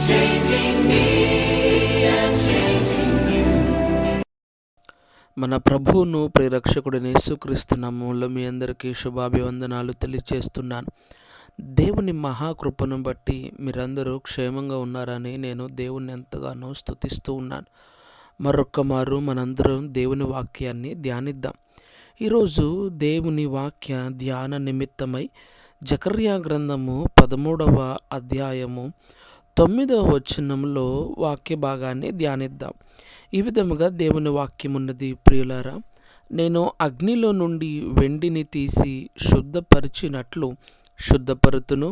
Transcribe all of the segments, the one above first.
changing me and changing you. మన ప్రభువును ప్రియరక్షకుడైన యేసుక్రీస్తు నామములో మీ అందరికీ శుభాభివందనాలు తెలియజేస్తున్నాను. దేవుని మహాకృపను బట్టి మీరందరూ క్షేమంగా ఉన్నారని నేను దేవుణ్ణి ఎంతగానో స్తుతిస్తూ ఉన్నాను. మరొక్క మారు మనందరం దేవుని వాక్యాన్ని ధ్యానిద్దాం. ఈరోజు దేవుని వాక్య ధ్యాన నిమిత్తమై జకర్యా గ్రంథము 13వ అధ్యాయము 9వ వచనంలో వాక్య భాగాన్ని ధ్యానిద్దాం. ఈ విధముగా దేవుని వాక్యమున్నది. ప్రియులారా, నేను అగ్నిలో నుండి వెండిని తీసి శుద్ధపరిచినట్లు శుద్ధపరుతును,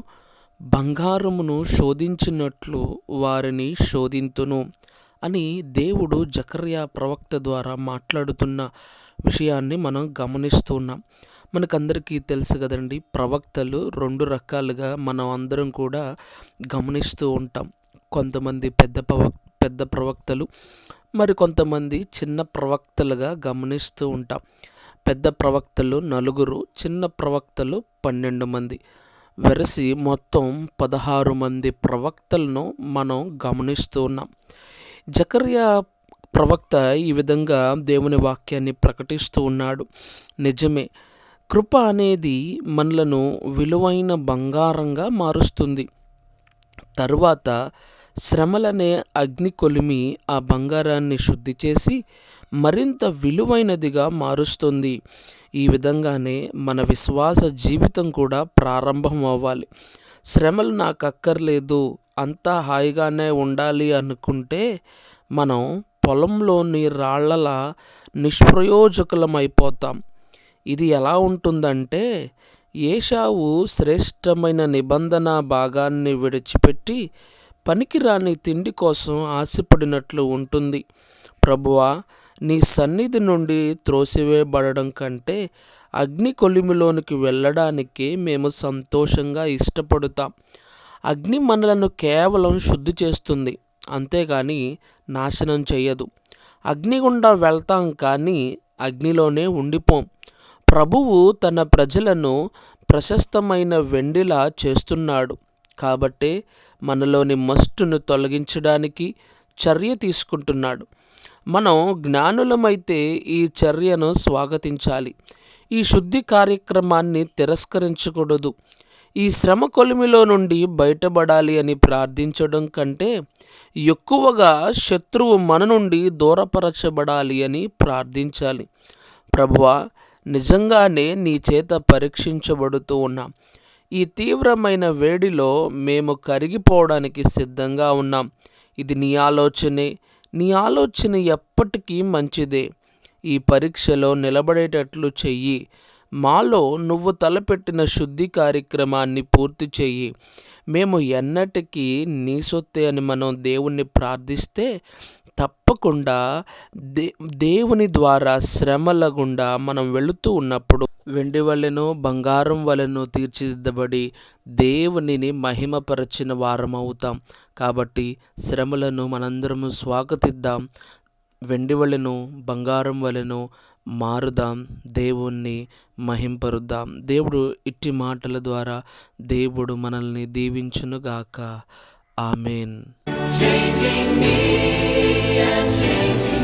బంగారమును శోధించినట్లు వారిని శోధింతును అని దేవుడు జకర్యా ప్రవక్త ద్వారా మాట్లాడుతున్న విషయాన్ని మనం గమనిస్తున్నాం. మనకందరికీ తెలుసు కదండి, ప్రవక్తలు 2 రకాలుగా మనం అందరం కూడా గమనిస్తూ ఉంటాం. కొంతమంది పెద్ద ప్రవక్తలు, మరి కొంతమంది చిన్న ప్రవక్తలుగా గమనిస్తూ ఉంటాం. పెద్ద ప్రవక్తలు 4, చిన్న ప్రవక్తలు 12 మంది, వెరసి మొత్తం 16 మంది ప్రవక్తలను మనం గమనిస్తూ ఉన్నాం. జకర్యా ప్రవక్త ఈ విధంగా దేవుని వాక్యాన్ని ప్రకటిస్తూ ఉన్నాడు. నిజమే, కృప అనేది మనలను విలువైన బంగారంగా మారుస్తుంది. తరువాత శ్రమలనే అగ్ని కొలిమి ఆ బంగారాన్ని శుద్ధి చేసి మరింత విలువైనదిగా మారుస్తుంది. ఈ విధంగానే మన విశ్వాస జీవితం కూడా ప్రారంభం అవ్వాలి. శ్రమలు నాకు అక్కర్లేదు, అంతా హాయిగానే ఉండాలి అనుకుంటే మనం పొలంలోని రాళ్లలా నిష్ప్రయోజకులమైపోతాం. ఇది ఎలా ఉంటుందంటే, ఏశావు శ్రేష్టమైన నిబంధన భాగాన్ని విడిచిపెట్టి పనికిరాని తిండి కోసం ఆశపడినట్లు ఉంటుంది. ప్రభువా, నీ సన్నిధి నుండి త్రోసివేయబడడం కంటే అగ్ని కొలిమిలోనికి వెళ్ళడానికే మేము సంతోషంగా ఇష్టపడతాం. అగ్ని మనలను కేవలం శుద్ధి చేస్తుంది, అంతేగాని నాశనం చెయ్యదు. అగ్నిగుండా వెళ్తాం కానీ అగ్నిలోనే ఉండిపోం. ప్రభువు తన ప్రజలను ప్రశస్తమైన వెండిలా చేస్తున్నాడు. కాబట్టే మనలోని మస్టును తొలగించడానికి చర్య తీసుకుంటున్నాడు. మనం జ్ఞానులమైతే ఈ చర్యను స్వాగతించాలి. ఈ శుద్ధి కార్యక్రమాన్ని తిరస్కరించకూడదు. ఈ శ్రమ కొలిమిలో నుండి బయటపడాలి అని ప్రార్థించడం కంటే ఎక్కువగా శత్రువు మన నుండి దూరపరచబడాలి అని ప్రార్థించాలి. ప్రభువా, నిజంగానే నీ చేత పరీక్షించబడుతూ ఉన్నాం. ఈ తీవ్రమైన వేడిలో మేము కరిగిపోవడానికి సిద్ధంగా ఉన్నాం. ఇది నీ ఆలోచనే. నీ ఆలోచన ఎప్పటికీ మంచిదే. ఈ పరీక్షలో నిలబడేటట్లు చెయ్యి. మాలో నువ్వు తలపెట్టిన శుద్ధి కార్యక్రమాన్ని పూర్తి చెయ్యి. మేము ఎన్నటికీ నీ సొత్తే అని మనం దేవుణ్ణి ప్రార్థిస్తే తప్పకుండా దేవుని ద్వారా శ్రమల గుండా మనం వెళుతూ ఉన్నప్పుడు వెండి వలెనో బంగారం వలెనో తీర్చిదిద్దబడి దేవునిని మహిమపరచిన వారం అవుతాం. కాబట్టి శ్రమలను మనందరము స్వాగతిద్దాం. వెండి వలెనో బంగారం వలెనో మారుదాం, దేవుణ్ణి మహింపరుద్దాం. దేవుడు ఇట్టి మాటల ద్వారా దేవుడు మనల్ని దీవించునుగాక. ఆమేన్. Changing me and changing